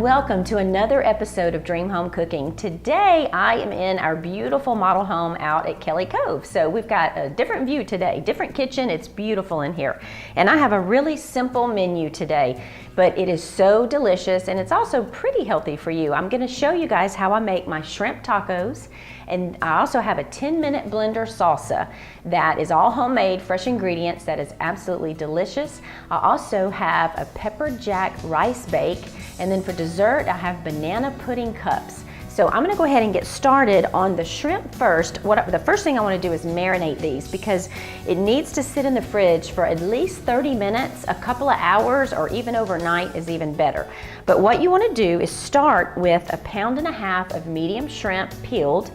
welcome to another episode of Dream Home Cooking. Today I am in our beautiful model home out at Kelly Cove. So we've got a different view today, different kitchen. It's beautiful in here. And I have a really simple menu today, but it is so delicious and it's also pretty healthy for you. I'm gonna show you guys how I make my shrimp tacos, and I also have a 10-minute blender salsa that is all homemade, fresh ingredients, that is absolutely delicious. I also have a pepper jack rice bake, and then for dessert I have banana pudding cups. So I'm gonna go ahead and get started on the shrimp first. The first thing I wanna do is marinate these because it needs to sit in the fridge for at least 30 minutes, a couple of hours, or even overnight is even better. But what you wanna do is start with 1.5 pounds of medium shrimp peeled.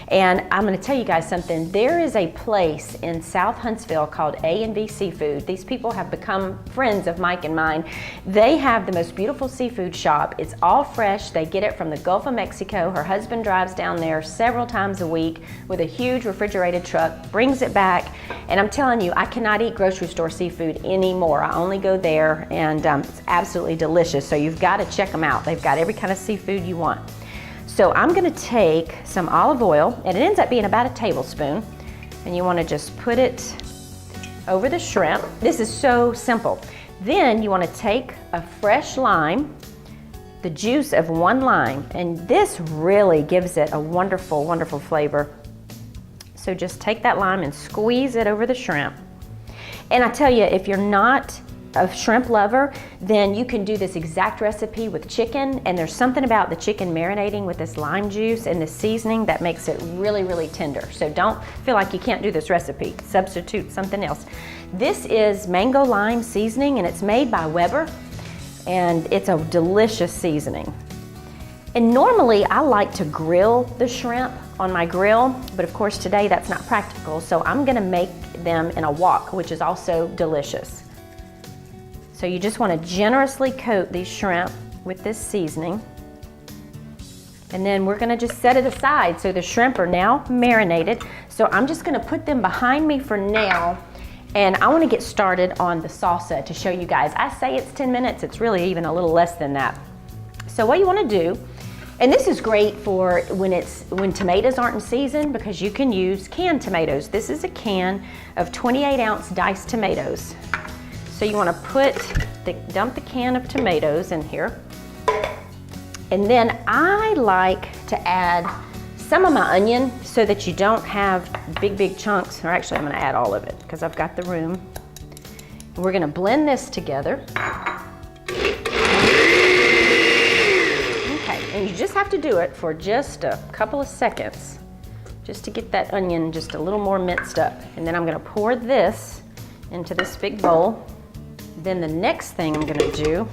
And I'm going to tell you guys something. There is a place in South Huntsville called A&V Seafood. These people have become friends of Mike and mine. They have the most beautiful seafood shop. It's all fresh. They get it from the Gulf of Mexico. Her husband drives down there several times a week with a huge refrigerated truck, brings it back. And I'm telling you, I cannot eat grocery store seafood anymore. I only go there, and it's absolutely delicious. So you've got to check them out. They've got every kind of seafood you want. So I'm gonna take some olive oil, and it ends up being about a tablespoon, and you wanna just put it over the shrimp. This is so simple. Then you wanna take a fresh lime, the juice of 1 lime, and this really gives it a wonderful, wonderful flavor. So just take that lime and squeeze it over the shrimp. And I tell you, if you're not a shrimp lover, then you can do this exact recipe with chicken, and there's something about the chicken marinating with this lime juice and the seasoning that makes it really, really tender. So don't feel like you can't do this recipe. Substitute something else. This is mango lime seasoning, and it's made by Weber, and it's a delicious seasoning. And normally I like to grill the shrimp on my grill, but of course today that's not practical, so I'm gonna make them in a wok, which is also delicious. So you just want to generously coat these shrimp with this seasoning. And then we're going to just set it aside. So the shrimp are now marinated. So I'm just going to put them behind me for now. And I want to get started on the salsa to show you guys. I say it's 10 minutes. It's really even a little less than that. So what you want to do, and this is great for when tomatoes aren't in season, because you can use canned tomatoes. This is a can of 28-ounce diced tomatoes. So you want to dump the can of tomatoes in here. And then I like to add some of my onion so that you don't have big, big chunks. Or actually, I'm going to add all of it because I've got the room. And we're going to blend this together. Okay, and you just have to do it for just a couple of seconds just to get that onion just a little more minced up. And then I'm going to pour this into this big bowl. Then the next thing I'm gonna do,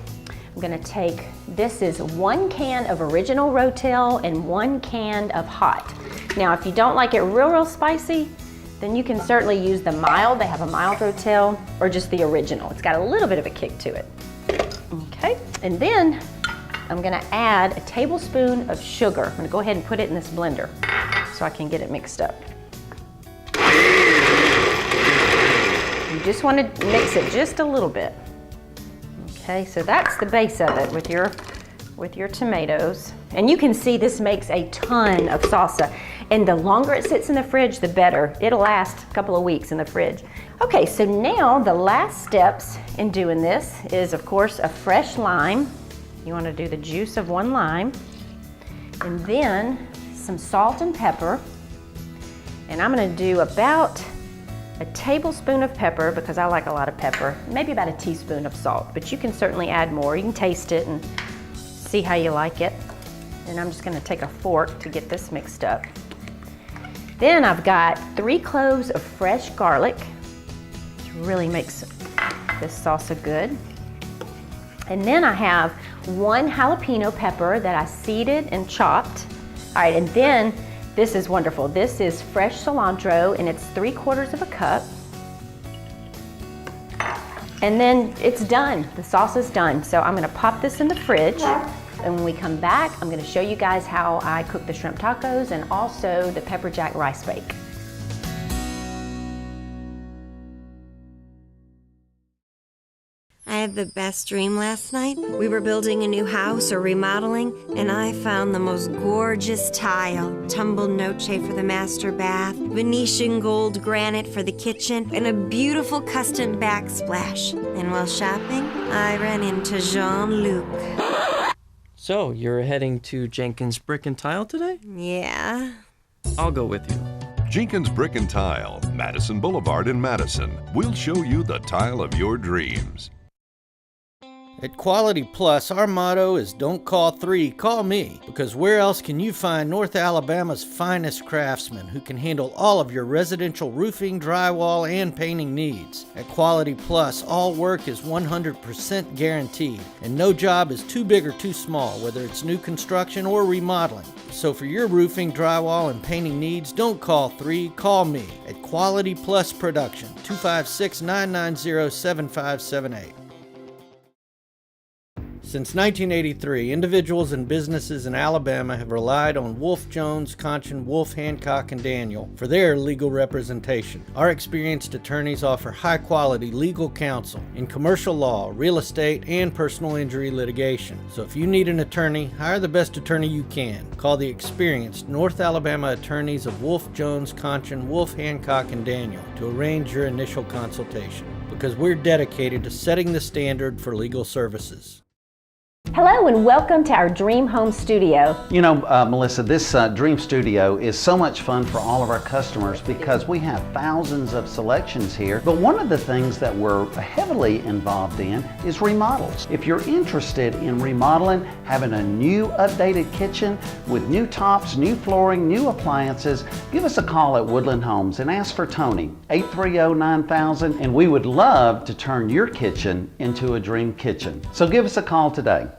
I'm gonna take, this is 1 can of original Rotel and 1 can of hot. Now, if you don't like it real, real spicy, then you can certainly use the mild. They have a mild Rotel, or just the original. It's got a little bit of a kick to it. Okay, and then I'm gonna add a tablespoon of sugar. I'm gonna go ahead and put it in this blender so I can get it mixed up. You just want to mix it just a little bit. Okay, so that's the base of it with your tomatoes. And you can see this makes a ton of salsa. And the longer it sits in the fridge, the better. It'll last a couple of weeks in the fridge. Okay, so now the last steps in doing this is, of course, a fresh lime. You want to do the juice of 1 lime. And then some salt and pepper. And I'm going to do about a tablespoon of pepper because I like a lot of pepper, maybe about a teaspoon of salt, but you can certainly add more. You can taste it and see how you like it. And I'm just gonna take a fork to get this mixed up. Then I've got 3 cloves of fresh garlic, which really makes this salsa good. And then I have 1 jalapeno pepper that I seeded and chopped. All right, and then this is wonderful. This is fresh cilantro, and it's 3/4 of a cup. And then it's done. The salsa's done. So I'm gonna pop this in the fridge. And when we come back, I'm gonna show you guys how I cook the shrimp tacos and also the pepper jack rice bake. I had the best dream last night. We were building a new house or remodeling, and I found the most gorgeous tile. Tumbled noche for the master bath, Venetian gold granite for the kitchen, and a beautiful custom backsplash. And while shopping, I ran into Jean-Luc. So, you're heading to Jenkins Brick and Tile today? Yeah. I'll go with you. Jenkins Brick and Tile, Madison Boulevard in Madison. We'll show you the tile of your dreams. At Quality Plus, our motto is don't call 3, call me. Because where else can you find North Alabama's finest craftsmen who can handle all of your residential roofing, drywall, and painting needs? At Quality Plus, all work is 100% guaranteed, and no job is too big or too small, whether it's new construction or remodeling. So for your roofing, drywall, and painting needs, don't call 3, call me at Quality Plus Production, 256-990-7578. Since 1983, individuals and businesses in Alabama have relied on Wolf Jones, Conchin, Wolf, Hancock, and Daniel for their legal representation. Our experienced attorneys offer high-quality legal counsel in commercial law, real estate, and personal injury litigation. So if you need an attorney, hire the best attorney you can. Call the experienced North Alabama attorneys of Wolf Jones, Conchin, Wolf, Hancock, and Daniel to arrange your initial consultation, because we're dedicated to setting the standard for legal services. Hello and welcome to our Dream Home Studio. You know, Melissa, this Dream Studio is so much fun for all of our customers because we have thousands of selections here. But one of the things that we're heavily involved in is remodels. If you're interested in remodeling, having a new updated kitchen with new tops, new flooring, new appliances, give us a call at Woodland Homes and ask for Tony, 830-9000, and we would love to turn your kitchen into a dream kitchen. So give us a call today.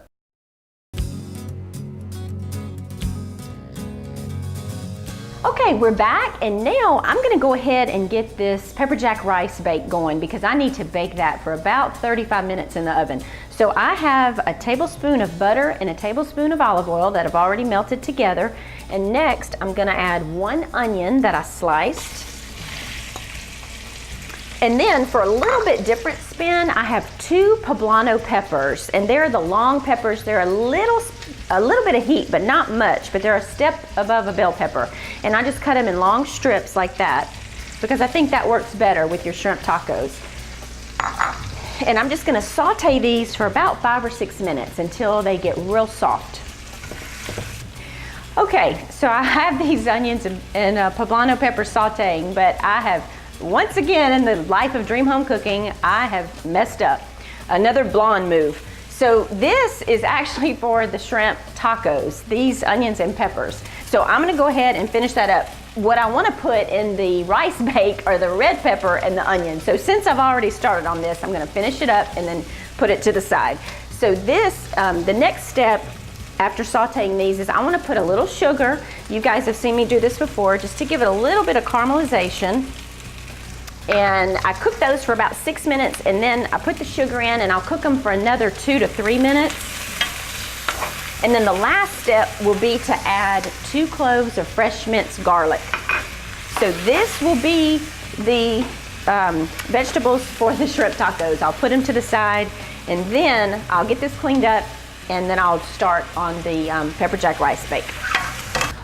Okay, we're back, and now I'm gonna go ahead and get this pepper jack rice bake going because I need to bake that for about 35 minutes in the oven. So I have a tablespoon of butter and a tablespoon of olive oil that I've already melted together. And next, I'm gonna add 1 onion that I sliced. And then for a little bit different spin, I have 2 poblano peppers, and they're the long peppers. They're a little bit of heat, but not much, but they're a step above a bell pepper. And I just cut them in long strips like that because I think that works better with your shrimp tacos. And I'm just gonna saute these for about 5 or 6 minutes until they get real soft. Okay, so I have these onions and poblano pepper sauteing, but I have, once again in the life of Dream Home Cooking, I have messed up. Another blonde move. So this is actually for the shrimp tacos, these onions and peppers. So I'm gonna go ahead and finish that up. What I wanna put in the rice bake are the red pepper and the onion. So since I've already started on this, I'm gonna finish it up and then put it to the side. So this, the next step after sauteing these is I wanna put a little sugar. You guys have seen me do this before, just to give it a little bit of caramelization. And I cook those for about 6 minutes, and then I put the sugar in and I'll cook them for another 2 to 3 minutes. And then the last step will be to add 2 cloves of fresh minced garlic. So this will be the vegetables for the shrimp tacos. I'll put them to the side, and then I'll get this cleaned up, and then I'll start on the pepper jack rice bake.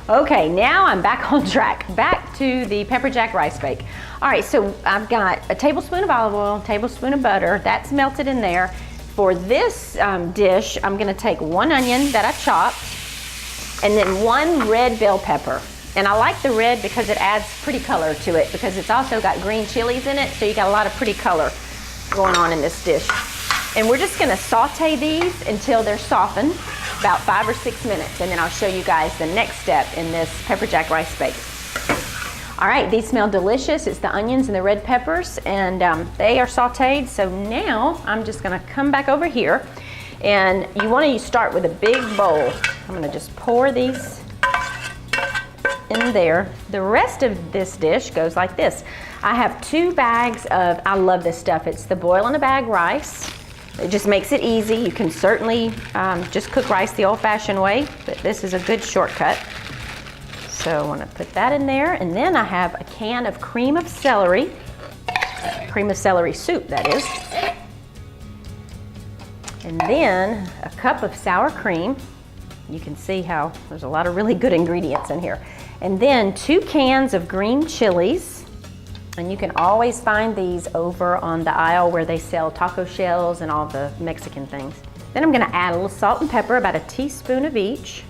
Okay, now I'm back on track. Back to the pepper jack rice bake. All right, so I've got a tablespoon of olive oil, a tablespoon of butter. That's melted in there. For this dish, I'm gonna take 1 onion that I chopped, and then 1 red bell pepper. And I like the red because it adds pretty color to it, because it's also got green chilies in it, so you got a lot of pretty color going on in this dish. And we're just gonna saute these until they're softened, about 5 or 6 minutes, and then I'll show you guys the next step in this pepper jack rice bake. All right, these smell delicious. It's the onions and the red peppers, and they are sauteed. So now I'm just gonna come back over here, and you wanna start with a big bowl. I'm gonna just pour these in there. The rest of this dish goes like this. I have 2 bags of, I love this stuff, it's the boil in a bag rice. It just makes it easy. You can certainly just cook rice the old-fashioned way, but this is a good shortcut. So I want to put that in there, and then I have a can of cream of celery soup, that is. And then a cup of sour cream. You can see how there's a lot of really good ingredients in here. And then 2 cans of green chilies. And you can always find these over on the aisle where they sell taco shells and all the Mexican things. Then I'm gonna add a little salt and pepper, about a teaspoon of each.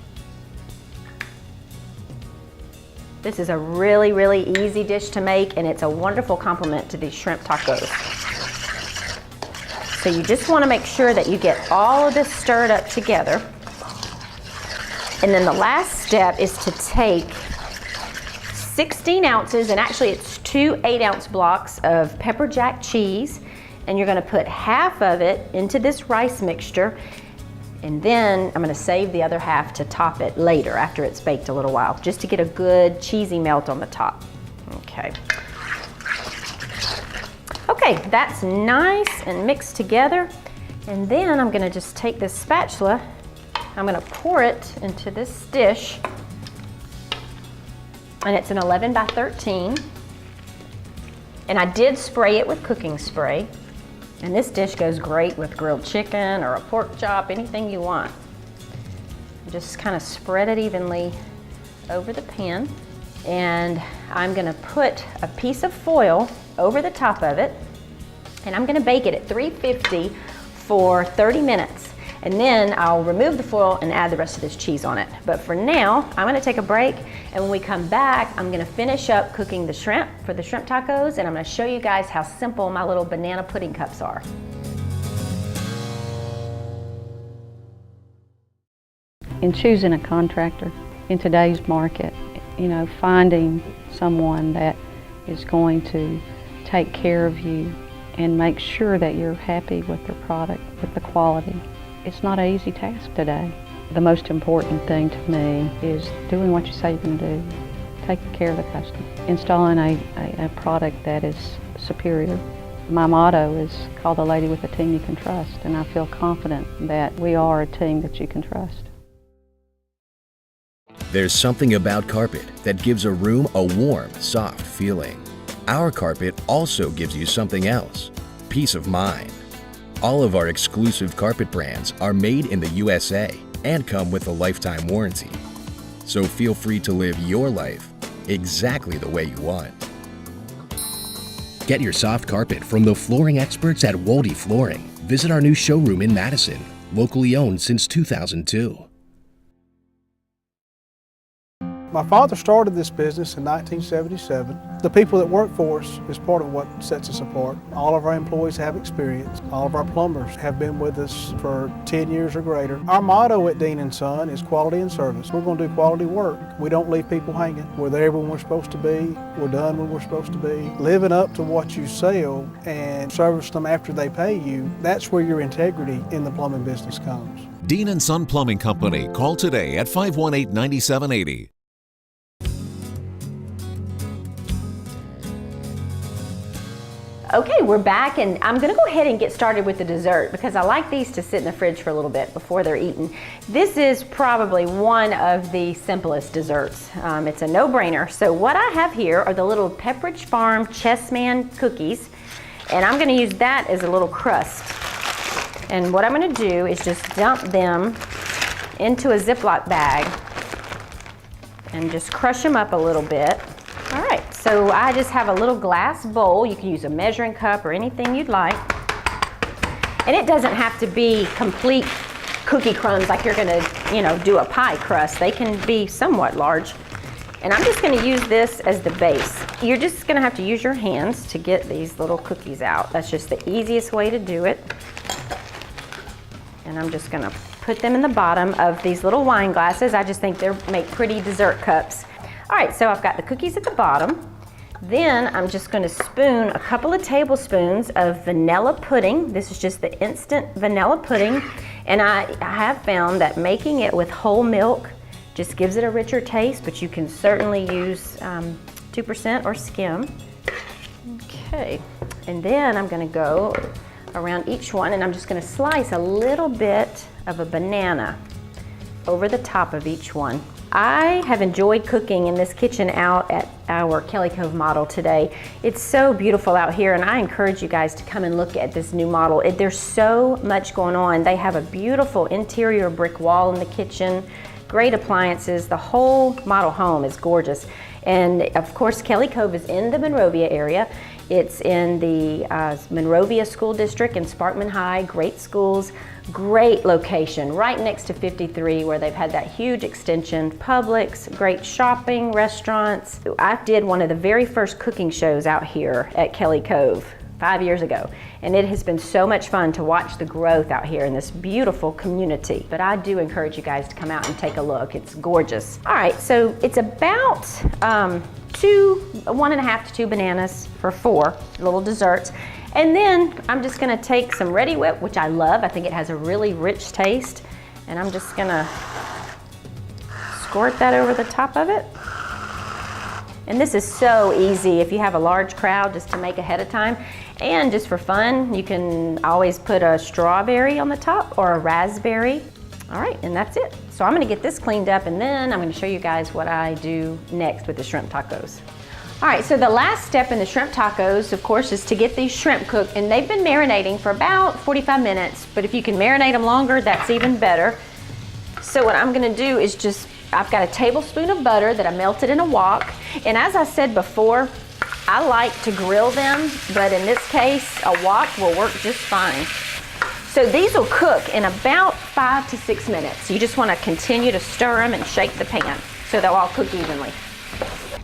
This is a really, really easy dish to make, and it's a wonderful complement to these shrimp tacos. So you just wanna make sure that you get all of this stirred up together. And then the last step is to take 16 ounces, and actually it's 2 8-ounce blocks of pepper jack cheese, and you're gonna put half of it into this rice mixture, and then I'm gonna save the other half to top it later after it's baked a little while, just to get a good cheesy melt on the top. Okay. Okay, that's nice and mixed together, and then I'm gonna just take this spatula, I'm gonna pour it into this dish, and it's an 11 by 13. And I did spray it with cooking spray. And this dish goes great with grilled chicken or a pork chop, anything you want. Just kind of spread it evenly over the pan. And I'm gonna put a piece of foil over the top of it. And I'm gonna bake it at 350 for 30 minutes. And then I'll remove the foil and add the rest of this cheese on it. But for now, I'm gonna take a break, and when we come back, I'm gonna finish up cooking the shrimp for the shrimp tacos, and I'm gonna show you guys how simple my little banana pudding cups are. In choosing a contractor in today's market, you know, finding someone that is going to take care of you and make sure that you're happy with their product, with the quality. It's not an easy task today. The most important thing to me is doing what you say you're going to do, taking care of the customer, installing a product that is superior. My motto is call the lady with a team you can trust, and I feel confident that we are a team that you can trust. There's something about carpet that gives a room a warm, soft feeling. Our carpet also gives you something else, peace of mind. All of our exclusive carpet brands are made in the USA and come with a lifetime warranty. So feel free to live your life exactly the way you want. Get your soft carpet from the flooring experts at Wolde Flooring. Visit our new showroom in Madison, locally owned since 2002. My father started this business in 1977. The people that work for us is part of what sets us apart. All of our employees have experience. All of our plumbers have been with us for 10 years or greater. Our motto at Dean & Son is quality and service. We're going to do quality work. We don't leave people hanging. We're there when we're supposed to be. We're done when we're supposed to be. Living up to what you sell and service them after they pay you, that's where your integrity in the plumbing business comes. Dean & Son Plumbing Company. Call today at 518-9780. Okay, we're back, and I'm gonna go ahead and get started with the dessert because I like these to sit in the fridge for a little bit before they're eaten. This is probably one of the simplest desserts. It's a no-brainer. So what I have here are the little Pepperidge Farm Chessman cookies, and I'm gonna use that as a little crust. And what I'm gonna do is just dump them into a Ziploc bag and just crush them up a little bit. All right, so I just have a little glass bowl. You can use a measuring cup or anything you'd like. And it doesn't have to be complete cookie crumbs like you're gonna, do a pie crust. They can be somewhat large. And I'm just gonna use this as the base. You're just gonna have to use your hands to get these little cookies out. That's just the easiest way to do it. And I'm just gonna put them in the bottom of these little wine glasses. I just think they make pretty dessert cups. All right, so I've got the cookies at the bottom. Then I'm just gonna spoon a couple of tablespoons of vanilla pudding. This is just the instant vanilla pudding. And I have found that making it with whole milk just gives it a richer taste, but you can certainly use 2% or skim. Okay, and then I'm gonna go around each one, and I'm just gonna slice a little bit of a banana over the top of each one. I have enjoyed cooking in this kitchen out at our Kelly Cove model today. It's so beautiful out here, and I encourage you guys to come and look at this new model. There's so much going on. They have a beautiful interior brick wall in the kitchen, great appliances. The whole model home is gorgeous. And of course, Kelly Cove is in the Monrovia area. It's in the Monrovia School District and Sparkman High, great schools, great location, right next to 53 where they've had that huge extension, Publix, great shopping, restaurants. I did one of the very first cooking shows out here at Kelly Cove 5 years ago, and it has been so much fun to watch the growth out here in this beautiful community. But I do encourage you guys to come out and take a look. It's gorgeous. All right, so it's about 1.5 to 2 bananas for 4 little desserts. And then I'm just gonna take some Ready Whip, which I love. I think it has a really rich taste. And I'm just gonna squirt that over the top of it. And this is so easy if you have a large crowd just to make ahead of time. And just for fun, you can always put a strawberry on the top or a raspberry. All right, and that's it. So I'm gonna get this cleaned up, and then I'm gonna show you guys what I do next with the shrimp tacos. All right, so the last step in the shrimp tacos, of course, is to get these shrimp cooked, and they've been marinating for about 45 minutes, but if you can marinate them longer, that's even better. So what I'm gonna do is I've got a tablespoon of butter that I melted in a wok, and as I said before, I like to grill them, but in this case, a wok will work just fine. So these will cook in about 5 to 6 minutes. You just want to continue to stir them and shake the pan so they'll all cook evenly.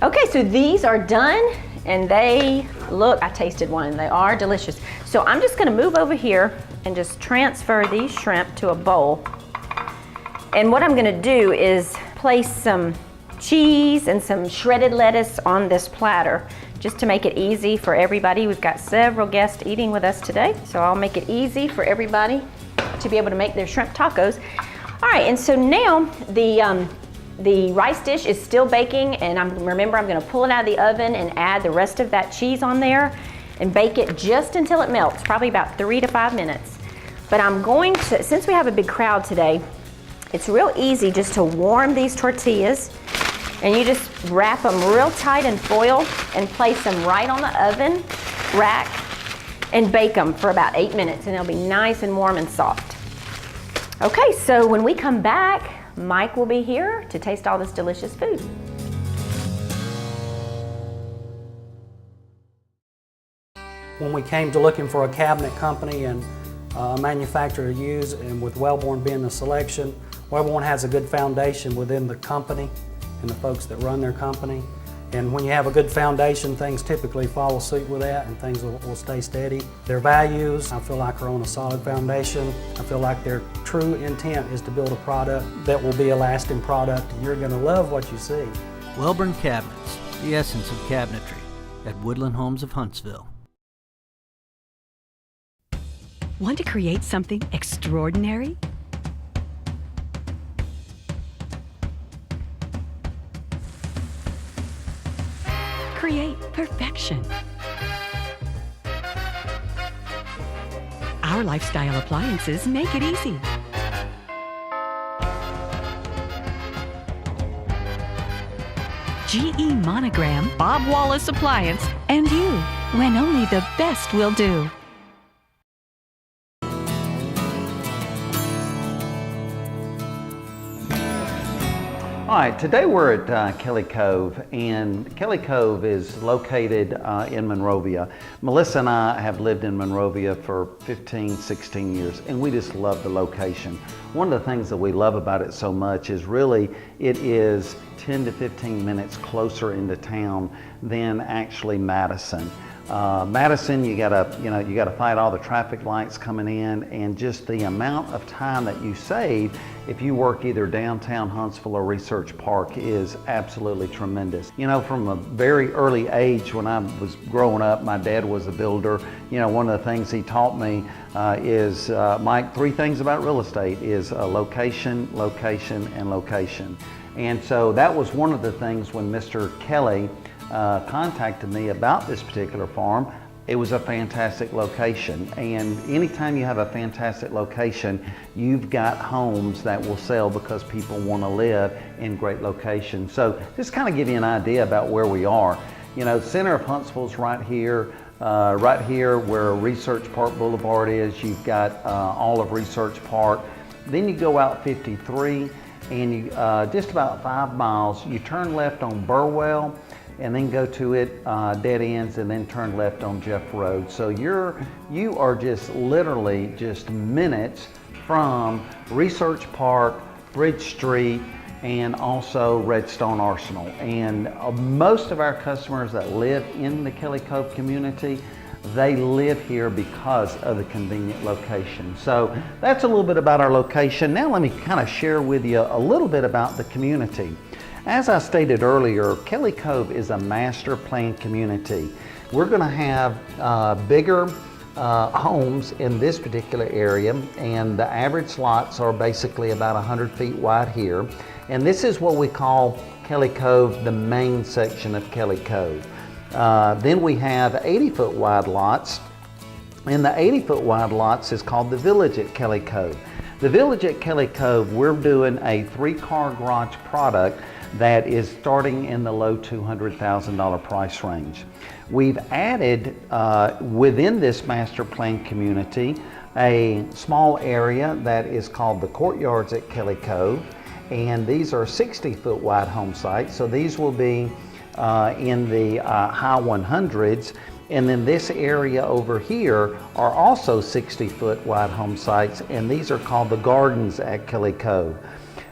Okay, so these are done, and they look, I tasted one, they are delicious. So I'm just gonna move over here and just transfer these shrimp to a bowl. And what I'm gonna do is place some cheese and some shredded lettuce on this platter just to make it easy for everybody. We've got several guests eating with us today, so I'll make it easy for everybody to be able to make their shrimp tacos. All right, and so now the rice dish is still baking, and remember I'm gonna pull it out of the oven and add the rest of that cheese on there and bake it just until it melts, probably about 3 to 5 minutes. But I'm going to, since we have a big crowd today, it's real easy just to warm these tortillas, and you just wrap them real tight in foil and place them right on the oven rack and bake them for about 8 minutes, and they'll be nice and warm and soft. Okay, so when we come back, Mike will be here to taste all this delicious food. When we came to looking for a cabinet company and a manufacturer to use, and with Wellborn being the selection, Wellborn has a good foundation within the company and the folks that run their company. And when you have a good foundation, things typically follow suit with that, and things will stay steady. Their values, I feel like, are on a solid foundation. I feel like their true intent is to build a product that will be a lasting product, and you're going to love what you see. Wellborn Cabinets, the essence of cabinetry, at Woodland Homes of Huntsville. Want to create something extraordinary? Create perfection. Our lifestyle appliances make it easy. GE Monogram, Bob Wallace Appliance, and you, when only the best will do. All right, today we're at Kelly Cove, and Kelly Cove is located in Monrovia. Melissa and I have lived in Monrovia for 15, 16 years, and we just love the location. One of the things that we love about it so much is really it is 10 to 15 minutes closer into town than actually Madison. Madison, you gotta fight all the traffic lights coming in, and just the amount of time that you save if you work either downtown Huntsville or Research Park is absolutely tremendous. You know, from a very early age when I was growing up, my dad was a builder. You know, one of the things he taught me is, Mike, 3 things about real estate is location, location, and location. And so that was one of the things when Mr. Kelly contacted me about this particular farm. it was a fantastic location. And anytime you have a fantastic location, you've got homes that will sell because people want to live in great locations. So just kind of give you an idea about where we are. You know, the center of Huntsville's right here where Research Park Boulevard is. You've got all of Research Park. Then you go out 53 and you just about 5 miles, you turn left on Burwell and then go to it, dead ends, and then turn left on Jeff Road. So you are just literally just minutes from Research Park, Bridge Street, and also Redstone Arsenal. And most of our customers that live in the Kelly Cove community, they live here because of the convenient location. So that's a little bit about our location. Now let me kind of share with you a little bit about the community. As I stated earlier, Kelly Cove is a master plan community. We're going to have bigger homes in this particular area, and the average lots are basically about 100 feet wide here. And this is what we call Kelly Cove, the main section of Kelly Cove. Then we have 80-foot wide lots, and the 80-foot wide lots is called the Village at Kelly Cove. The Village at Kelly Cove, we're doing a 3-car garage product that is starting in the low $200,000 price range. We've added within this master plan community a small area that is called the Courtyards at Kelly Cove, and these are 60-foot wide home sites. So these will be in the high 100s. And then this area over here are also 60-foot wide home sites, and these are called the Gardens at Kelly Cove.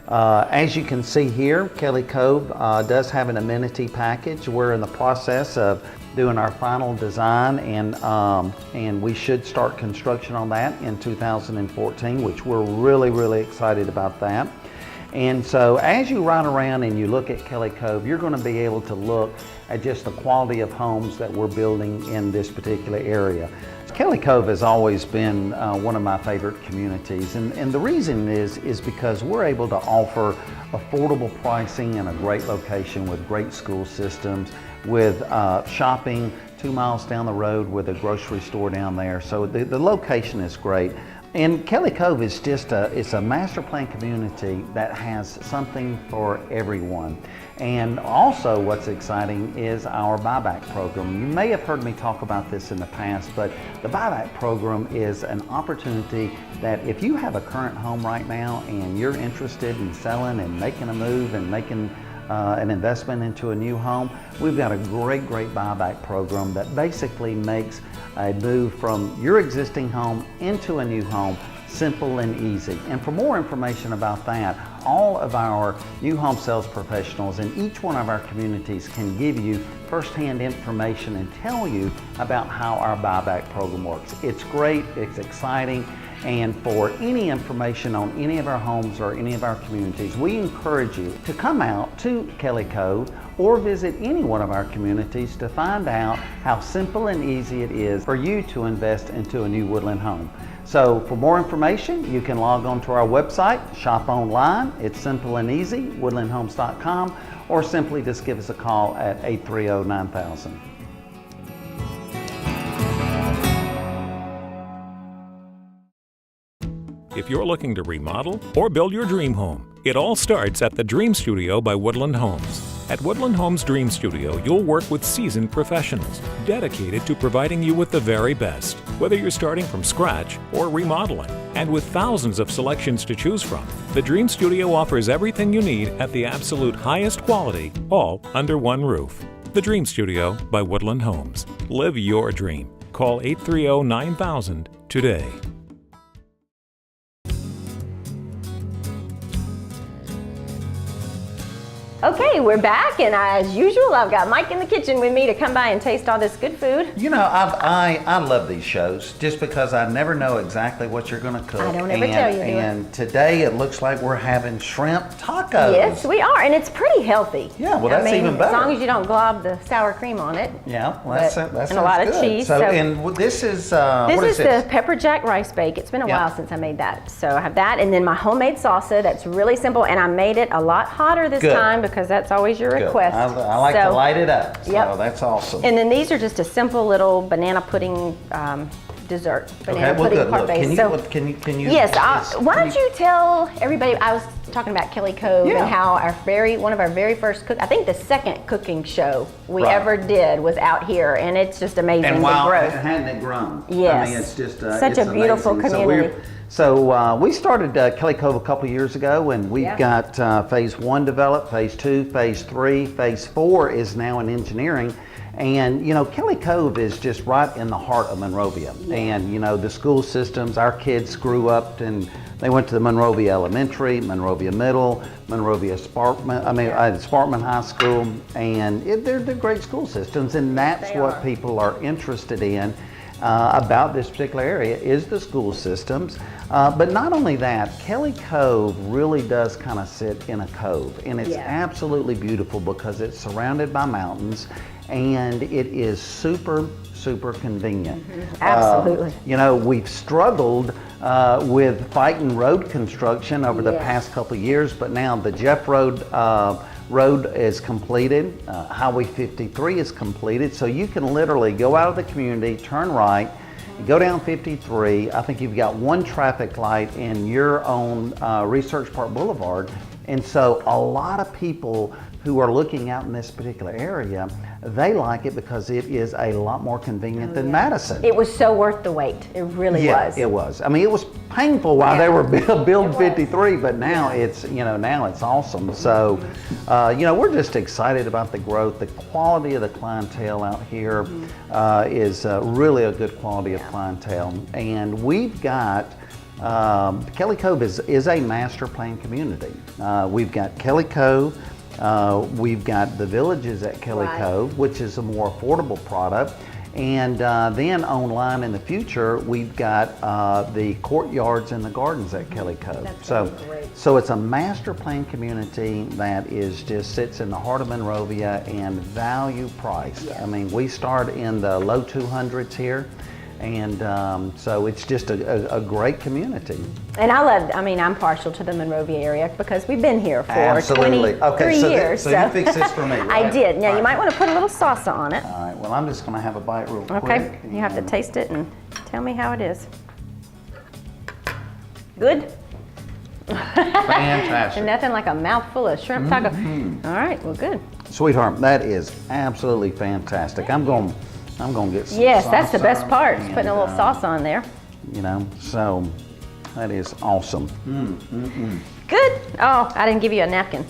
As you can see here, Kelly Cove does have an amenity package. We're in the process of doing our final design, and we should start construction on that in 2014, which we're really excited about that. And so as you ride around and you look at Kelly Cove, you're going to be able to look at just the quality of homes that we're building in this particular area. Kelly Cove has always been one of my favorite communities, and the reason is because we're able to offer affordable pricing in a great location with great school systems, with shopping 2 miles down the road with a grocery store down there. So the location is great. And Kelly Cove is just it's a master plan community that has something for everyone. And also what's exciting is our buyback program. You may have heard me talk about this in the past, but the buyback program is an opportunity that if you have a current home right now and you're interested in selling and making a move and making an investment into a new home, we've got a great buyback program that basically makes a move from your existing home into a new home simple and easy. And for more information about that, all of our new home sales professionals in each one of our communities can give you firsthand information and tell you about how our buyback program works. It's great, it's exciting, and for any information on any of our homes or any of our communities, we encourage you to come out to Kelly Cove or visit any one of our communities to find out how simple and easy it is for you to invest into a new woodland home. So for more information, you can log on to our website, shop online. It's simple and easy, woodlandhomes.com, or simply just give us a call at 830-9000. If you're looking to remodel or build your dream home, it all starts at the Dream Studio by Woodland Homes. At Woodland Homes Dream Studio, you'll work with seasoned professionals dedicated to providing you with the very best, whether you're starting from scratch or remodeling. And with thousands of selections to choose from, the Dream Studio offers everything you need at the absolute highest quality, all under one roof. The Dream Studio by Woodland Homes. Live your dream. Call 830-9000 today. Okay, we're back, and as usual, I've got Mike in the kitchen with me to come by and taste all this good food. You know, I love these shows just because I never know exactly what you're going to cook. I don't ever tell you. And today it looks like we're having shrimp tacos. Yes, we are, and it's pretty healthy. Yeah, well, that's even better. As long as you don't glob the sour cream on it. Yeah, well, that sounds and a lot good. of cheese. So, and this is what is the pepper jack rice bake. It's been a while since I made that, so I have that, and then my homemade salsa. That's really simple, and I made it a lot hotter this time because that's That's always your Good. request. I like to light it up, so that's awesome. And then these are just a simple little banana pudding dessert. Banana pudding parfait. Can you? Yes. Why don't you tell everybody? I was talking about Kelly Cove and how one of our very first I think the second cooking show we ever did was out here, and it's just amazing. And the growth. hadn't it grown? Yes. I mean, it's just such a beautiful community. So we started Kelly Cove a couple years ago, and we've got phase 1 developed, phase 2, phase 3, phase 4 is now in engineering. And you know, Kelly Cove is just right in the heart of Monrovia. And you know, the school systems, our kids grew up and they went to the Monrovia Elementary, Monrovia Middle, Monrovia Sparkman High School, and they're great school systems, and that's what people are interested in. About this particular area is the school systems. But not only that, Kelly Cove really does kind of sit in a cove, and it's absolutely beautiful because it's surrounded by mountains, and it is super convenient. Absolutely. You know, we've struggled with fighting road construction over the past couple of years, but now the Jeff Road is completed, Highway 53 is completed, so you can literally go out of the community, turn right, go down 53. I think you've got one traffic light in your own Research Park Boulevard, and so a lot of people who are looking out in this particular area, they like it because it is a lot more convenient than Madison. It was so worth the wait. It really was. It was. I mean, it was painful while they were building 53, but now it's, you know, now it's awesome. So, you know, we're just excited about the growth. The quality of the clientele out here is really a good quality of clientele. And we've got Kelly Cove is a master plan community. We've got Kelly Cove. We've got the villages at Kelly Cove, which is a more affordable product. And then online in the future, we've got the courtyards and the gardens at Kelly Cove. So it's a master plan community that is just sits in the heart of Monrovia and value priced. I mean, we start in the low 200s here. And so it's just a great community. And I'm partial to the Monrovia area because we've been here for 23 years. So you fixed this for me, right? I did. Now you might want to put a little salsa on it. All right, well, I'm just gonna have a bite real quick. Okay, you have to taste it and tell me how it is. Good? Fantastic. And nothing like a mouthful of shrimp taco. All right, well, good. Sweetheart, that is absolutely fantastic. I'm going to get some Yes, salsa, that's the best part, is putting a little sauce on there. You know, so that is awesome. Good. Oh, I didn't give you a napkin.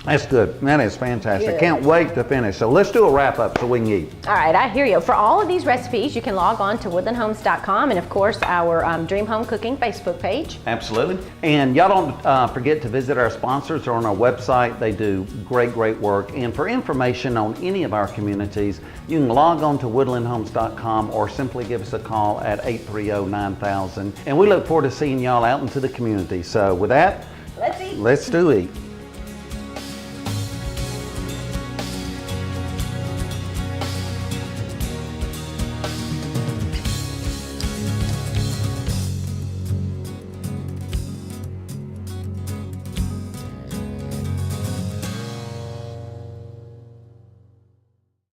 That's good. That is fantastic. Good. Can't wait to finish. So let's do a wrap up so we can eat. All right, I hear you. For all of these recipes, you can log on to woodlandhomes.com and, of course, our Dream Home Cooking Facebook page. Absolutely. And y'all don't forget to visit our sponsors. They're on our website. They do great work. And for information on any of our communities, you can log on to woodlandhomes.com or simply give us a call at 830-9000. And we look forward to seeing y'all out into the community. So with that, let's eat. Let's do eat.